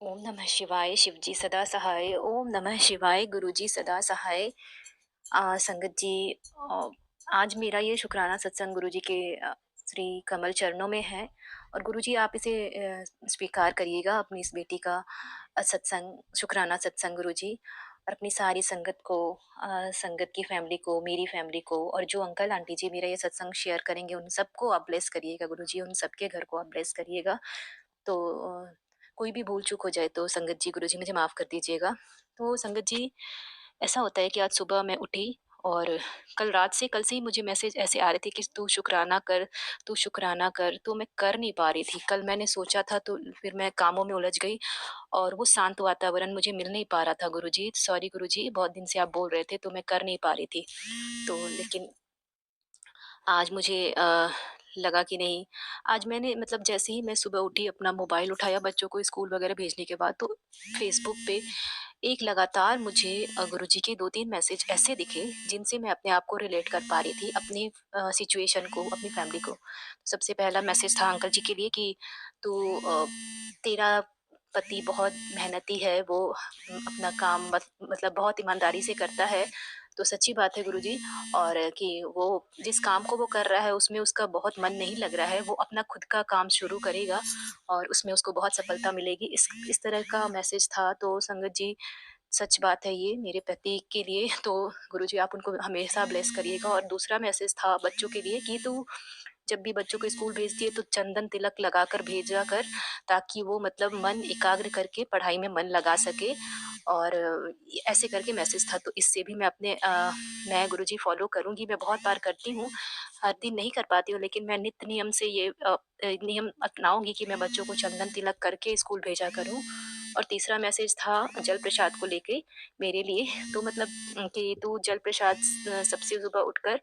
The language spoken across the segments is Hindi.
ओम नमः शिवाय, शिवजी सदा सहाय। ओम नमः शिवाय, गुरुजी सदा सहाय। संगत जी, अ, आज मेरा ये शुक्राना सत्संग गुरुजी के श्री कमल चरणों में है और गुरुजी आप इसे स्वीकार करिएगा अपनी इस बेटी का सत्संग, शुक्राना सत्संग गुरुजी। और अपनी सारी संगत को, संगत की फैमिली को, मेरी फैमिली को और जो अंकल आंटी जी मेरा ये सत्संग शेयर करेंगे उन सबको आप ब्लेस करिएगा गुरुजी, उन सबके घर को आप ब्लेस करिएगा। तो कोई भी भूल चूक हो जाए तो संगत जी, गुरुजी मुझे माफ़ कर दीजिएगा। तो संगत जी, ऐसा होता है कि आज सुबह मैं उठी और कल से ही मुझे मैसेज ऐसे आ रहे थे कि तू शुक्राना कर, तू शुक्राना कर, तो मैं कर नहीं पा रही थी। कल मैंने सोचा था तो फिर मैं कामों में उलझ गई और वो शांत वातावरण मुझे मिल नहीं पा रहा था गुरुजी। सॉरी गुरुजी, बहुत दिन से आप बोल रहे थे तो मैं कर नहीं पा रही थी। तो लेकिन आज मुझे लगा कि नहीं, आज मैंने मतलब जैसे ही मैं सुबह उठी, अपना मोबाइल उठाया बच्चों को स्कूल वगैरह भेजने के बाद, तो फ़ेसबुक पे एक लगातार मुझे गुरुजी के 2-3 मैसेज ऐसे दिखे, जिनसे मैं अपने आप को रिलेट कर पा रही थी, अपनी सिचुएशन को, अपनी फैमिली को। सबसे पहला मैसेज था अंकल जी के लिए कि तू तेरा पति बहुत मेहनती है, वो अपना काम मतलब बहुत ईमानदारी से करता है। तो सच्ची बात है गुरुजी, और कि वो जिस काम को वो कर रहा है उसमें उसका बहुत मन नहीं लग रहा है, वो अपना खुद का काम शुरू करेगा और उसमें उसको बहुत सफलता मिलेगी। इस तरह का मैसेज था। तो संगत जी, सच बात है ये मेरे पति के लिए, तो गुरुजी आप उनको हमेशा ब्लेस करिएगा। और दूसरा मैसेज था बच्चों के लिए कि तू जब भी बच्चों को स्कूल भेजती है तो चंदन तिलक लगाकर भेजा कर, ताकि वो मतलब मन एकाग्र करके पढ़ाई में मन लगा सके। और ऐसे करके मैसेज था। तो इससे भी मैं गुरुजी फ़ॉलो करूँगी, मैं बहुत बार करती हूँ, हर दिन नहीं कर पाती हूँ, लेकिन मैं नित्य नियम से ये नियम अपनाऊँगी कि मैं बच्चों को चंदन तिलक करके स्कूल भेजा करूँ। और तीसरा मैसेज था जल प्रसाद को लेके मेरे लिए। तो मतलब कि तू जल प्रसाद सबसे सुबह उठकर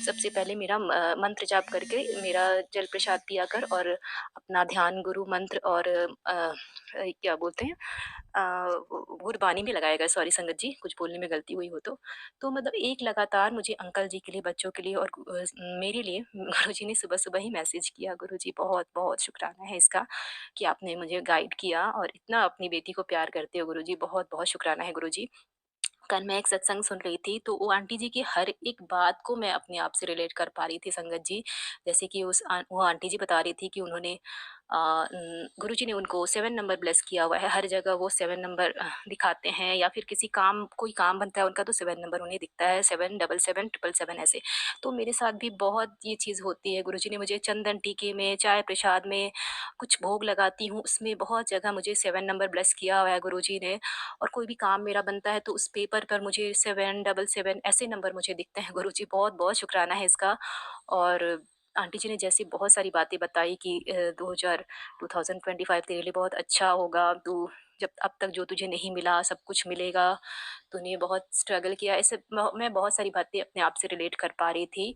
सबसे पहले मेरा मंत्र जाप करके मेरा जल प्रसाद पिया कर और अपना ध्यान गुरु मंत्र और क्या बोलते हैं, गुरबानी भी लगाया गया। सॉरी संगत जी, कुछ बोलने में गलती हुई हो तो। तो मतलब एक लगातार मुझे अंकल जी के लिए, बच्चों के लिए और मेरे लिए गुरुजी ने सुबह-सुबह ही मैसेज किया। गुरुजी बहुत-बहुत शुक्राना है इसका कि आपने मुझे गाइड किया और इतना अपनी बेटी को प्यार करते हो गुरुजी, बहुत-बहुत शुक्राना है गुरुजी। कल मैं एक सत्संग सुन रही थी, तो वो आंटी जी की हर एक बात को मैं अपने आप से रिलेट कर पा रही थी संगत जी। जैसे कि वो आंटी जी बता रही थी कि उन्होंने गुरुजी ने उनको 7 नंबर ब्लेस किया हुआ है। हर जगह वो 7 नंबर दिखाते हैं, या फिर किसी काम कोई काम बनता है उनका तो 7 नंबर उन्हें दिखता है, 7 डबल 7 ट्रिपल 7 ऐसे। तो मेरे साथ भी बहुत ये चीज़ होती है। गुरुजी ने मुझे चंदन टीके में, चाय प्रसाद में, कुछ भोग लगाती हूँ, उसमें बहुत जगह मुझे 7 नंबर ब्लेस किया हुआ है गुरुजी ने। और कोई भी काम मेरा बनता है तो उस पेपर पर मुझे 7 डबल 7 ऐसे नंबर मुझे दिखते हैं गुरुजी, बहुत-बहुत शुक्राना है इसका। और आंटी जी ने जैसी बहुत सारी बातें बताई कि 2025 तेरे लिए बहुत अच्छा होगा, तू जब अब तक जो तुझे नहीं मिला सब कुछ मिलेगा, तूने बहुत स्ट्रगल किया, ऐसे मैं बहुत सारी बातें अपने आप से रिलेट कर पा रही थी।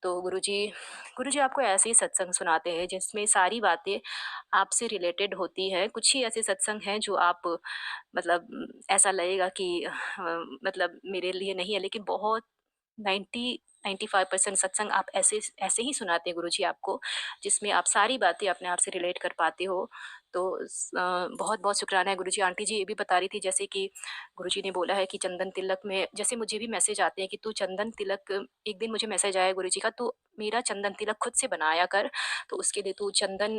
तो गुरुजी आपको ऐसे ही सत्संग सुनाते हैं जिसमें सारी बातें आपसे रिलेटेड होती हैं। कुछ ही ऐसे सत्संग हैं जो आप मतलब ऐसा लगेगा कि मतलब मेरे लिए नहीं है, लेकिन बहुत 90 95% सत्संग आप ऐसे ऐसे ही सुनाते हैं गुरुजी आपको, जिसमें आप सारी बातें अपने आप से रिलेट कर पाते हो। तो बहुत-बहुत शुक्राना है गुरुजी। आंटी जी ये भी बता रही थी जैसे कि गुरुजी ने बोला है कि चंदन तिलक में, जैसे मुझे भी मैसेज आते हैं कि तू चंदन तिलक, एक दिन मुझे मैसेज आया गुरुजी का, "तू मेरा चंदन तिलक खुद से बनाया कर, तो उसके लिए तू चंदन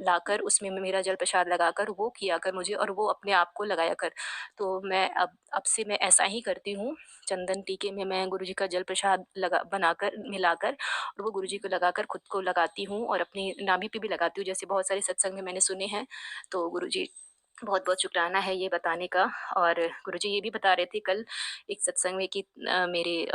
लाकर उसमें मेरा जल प्रसाद लगाकर वो किया कर मुझे और वो अपने आप को लगाया कर।" तो मैं अब से मैं ऐसा ही करती हूँ। चंदन टीके में मैं गुरुजी का जल प्रसाद लगा बनाकर, मिलाकर और वो गुरुजी को लगाकर खुद को लगाती हूँ और अपनी नाभि पे भी लगाती हूँ, जैसे बहुत सारे सत्संग में मैंने सुने हैं। तो गुरुजी बहुत-बहुत शुकराना है ये बताने का। और गुरुजी ये भी बता रहे थे कल एक सत्संग में कि मेरे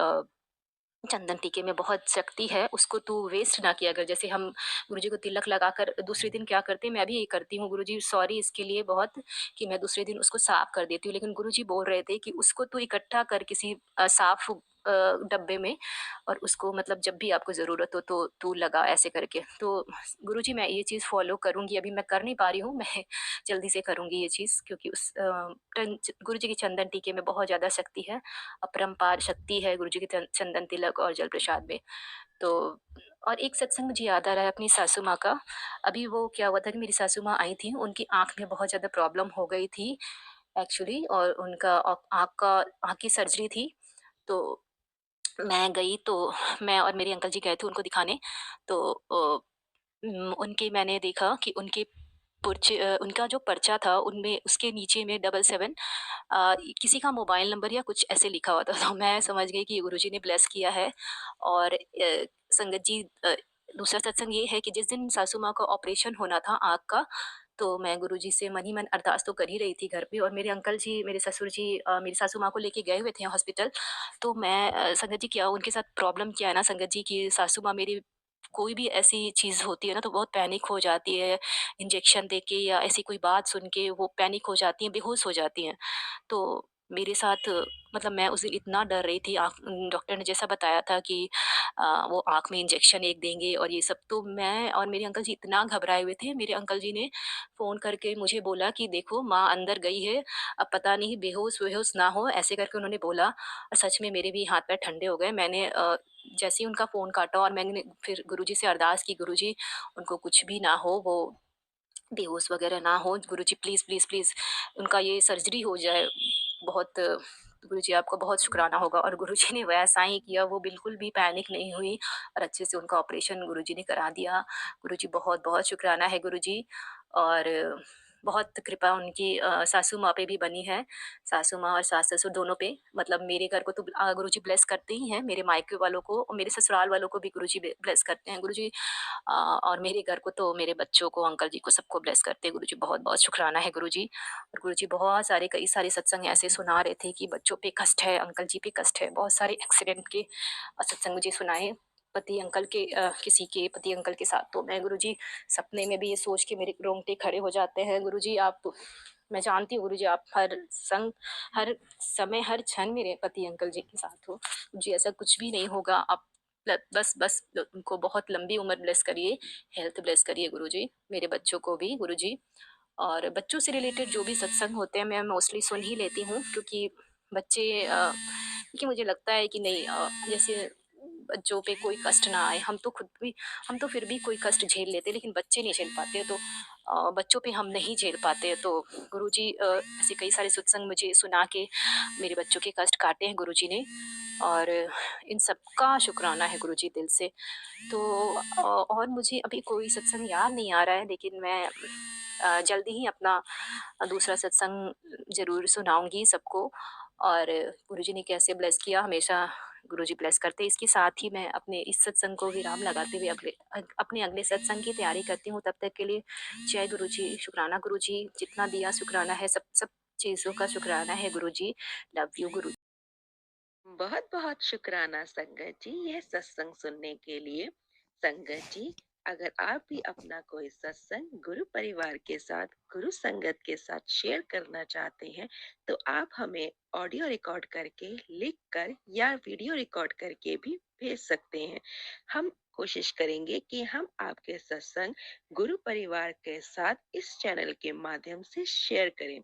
चंदन टीके में बहुत शक्ति है, उसको तू वेस्ट ना किया कर। जैसे हम गुरुजी को तिलक लगाकर दूसरे दिन क्या करते हैं, मैं भी यही करती हूँ गुरुजी, सॉरी इसके लिए बहुत, कि मैं दूसरे दिन उसको साफ कर देती हूँ। लेकिन गुरुजी बोल रहे थे कि उसको तू इकट्ठा कर किसी साफ डब्बे में, और उसको मतलब जब भी आपको ज़रूरत हो तो तू लगा, ऐसे करके। तो गुरुजी मैं ये चीज़ फ़ॉलो करूँगी, अभी मैं कर नहीं पा रही हूँ, मैं जल्दी से करूँगी ये चीज़, क्योंकि गुरुजी के चंदन टीके में बहुत ज़्यादा शक्ति है, अपरंपार शक्ति है गुरुजी के चंदन तिलक और जल प्रसाद में। तो और एक सत्संग मुझे याद आ रहा है अपनी सासू माँ का। अभी वो क्या हुआ था कि मेरी सासू माँ आई थीं, उनकी आँख में बहुत ज़्यादा प्रॉब्लम हो गई थी एक्चुअली, और उनका आँख की सर्जरी थी। तो मैं गई, तो मैं और मेरे अंकल जी गए थे उनको दिखाने। तो उनके मैंने देखा कि उनका जो पर्चा था उनमें उसके नीचे में 77 किसी का मोबाइल नंबर या कुछ ऐसे लिखा हुआ था। तो मैं समझ गई कि गुरुजी ने ब्लेस किया है। और संगत जी, दूसरा सत्संग ये है कि जिस दिन सासू माँ का ऑपरेशन होना था आँख का, तो मैं गुरुजी से मन ही मन अरदास तो कर ही रही थी घर पे, और मेरे अंकल जी, मेरे ससुर जी मेरी सासू माँ को लेके गए हुए थे हॉस्पिटल। तो मैं संगत जी, क्या उनके साथ प्रॉब्लम क्या है ना संगत जी, कि सासू माँ मेरी कोई भी ऐसी चीज़ होती है ना तो बहुत पैनिक हो जाती है, इंजेक्शन देके या ऐसी कोई बात सुन के वो पैनिक हो जाती हैं, बेहोश हो जाती हैं। तो मेरे साथ मतलब मैं उस दिन इतना डर रही थी, डॉक्टर ने जैसा बताया था कि वो आँख में इंजेक्शन एक देंगे और ये सब, तो मैं और मेरे अंकल जी इतना घबराए हुए थे। मेरे अंकल जी ने फ़ोन करके मुझे बोला कि देखो माँ अंदर गई है, अब पता नहीं बेहोश-वेहोश ना हो, ऐसे करके उन्होंने बोला। और सच में मेरे भी हाथ-पैर ठंडे हो गए। मैंने जैसे ही उनका फ़ोन काटा और मैंने फिर गुरुजी से अरदास की, गुरुजी उनको कुछ भी ना हो, वो बेहोश वगैरह ना हो, गुरुजी प्लीज़, प्लीज़, प्लीज़ उनका ये सर्जरी हो जाए। बहुत गुरुजी आपका बहुत शुक्राना होगा, और गुरुजी ने वैसा ही किया, वो बिल्कुल भी पैनिक नहीं हुई और अच्छे से उनका ऑपरेशन गुरुजी ने करा दिया। गुरुजी बहुत-बहुत शुक्राना है गुरुजी। और बहुत कृपा उनकी सासू माँ पे भी बनी है। सासू माँ और सास-ससुर दोनों पे, मतलब मेरे घर को तो गुरुजी ब्लेस करते ही हैं, मेरे मायके वालों को और मेरे ससुराल वालों को भी गुरुजी ब्लेस करते हैं गुरुजी। और मेरे घर को तो मेरे बच्चों को, अंकल जी को, सबको ब्लेस करते हैं गुरुजी। बहुत-बहुत शुक्राना है गुरुजी। और गुरुजी बहुत सारे कई सारे सत्संग ऐसे सुना रहे थे कि बच्चों पे कष्ट है, अंकल जी पे कष्ट है। बहुत सारे एक्सीडेंट के सत्संग मुझे सुनाए, किसी के पति अंकल के साथ। तो मैं गुरुजी सपने में भी ये सोच के मेरे रोंगटे खड़े हो जाते हैं। गुरुजी आप, मैं जानती हूँ गुरुजी आप हर समय, हर क्षण मेरे पति अंकल जी के साथ हो। जी ऐसा कुछ भी नहीं होगा। आप बस बस उनको बहुत लंबी उम्र ब्लेस करिए, हेल्थ ब्लेस करिए गुरुजी, मेरे बच्चों को भी गुरुजी। और बच्चों से रिलेटेड जो भी सत्संग होते हैं मैं मोस्टली सुन ही लेती हूँ, क्योंकि बच्चे क्योंकि मुझे लगता है कि नहीं, जैसे बच्चों पे कोई कष्ट ना आए। हम तो फिर भी कोई कष्ट झेल लेते हैं, लेकिन बच्चे नहीं झेल पाते। तो बच्चों पे हम नहीं झेल पाते। तो गुरुजी ऐसे कई सारे सत्संग मुझे सुना के मेरे बच्चों के कष्ट काटे हैं गुरुजी ने। और इन सबका शुक्राना है गुरुजी दिल से। तो और मुझे अभी कोई सत्संग याद नहीं आ रहा है, लेकिन मैं जल्दी ही अपना दूसरा सत्संग ज़रूर सुनाऊँगी सबको। और गुरुजी ने कैसे ब्लेस किया, हमेशा गुरुजी ब्लेस करते हैं। इसके साथ ही मैं अपने इस सत्संग को विराम लगाते हुए अपने अगले सत्संग की तैयारी करती हूँ। तब तक के लिए जय गुरुजी, शुक्राना गुरुजी, जितना दिया शुक्राना है, सब सब चीज़ों का शुक्राना है गुरुजी। लव यू गुरु। बहुत बहुत शुक्राना संगत जी यह सत्संग सुनने के लिए। संगत जी, अगर आप भी अपना कोई सत्संग गुरु परिवार के साथ, गुरु संगत के साथ शेयर करना चाहते हैं, तो आप हमें ऑडियो रिकॉर्ड करके, लिख कर या वीडियो रिकॉर्ड करके भी भेज सकते हैं। हम कोशिश करेंगे कि हम आपके सत्संग गुरु परिवार के साथ इस चैनल के माध्यम से शेयर करें।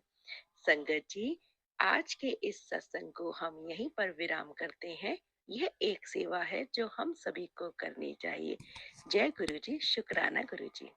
संगत जी, आज के इस सत्संग को हम यहीं पर विराम करते हैं। यह एक सेवा है जो हम सभी को करनी चाहिए। जय गुरु जी, शुक्राना गुरु जी।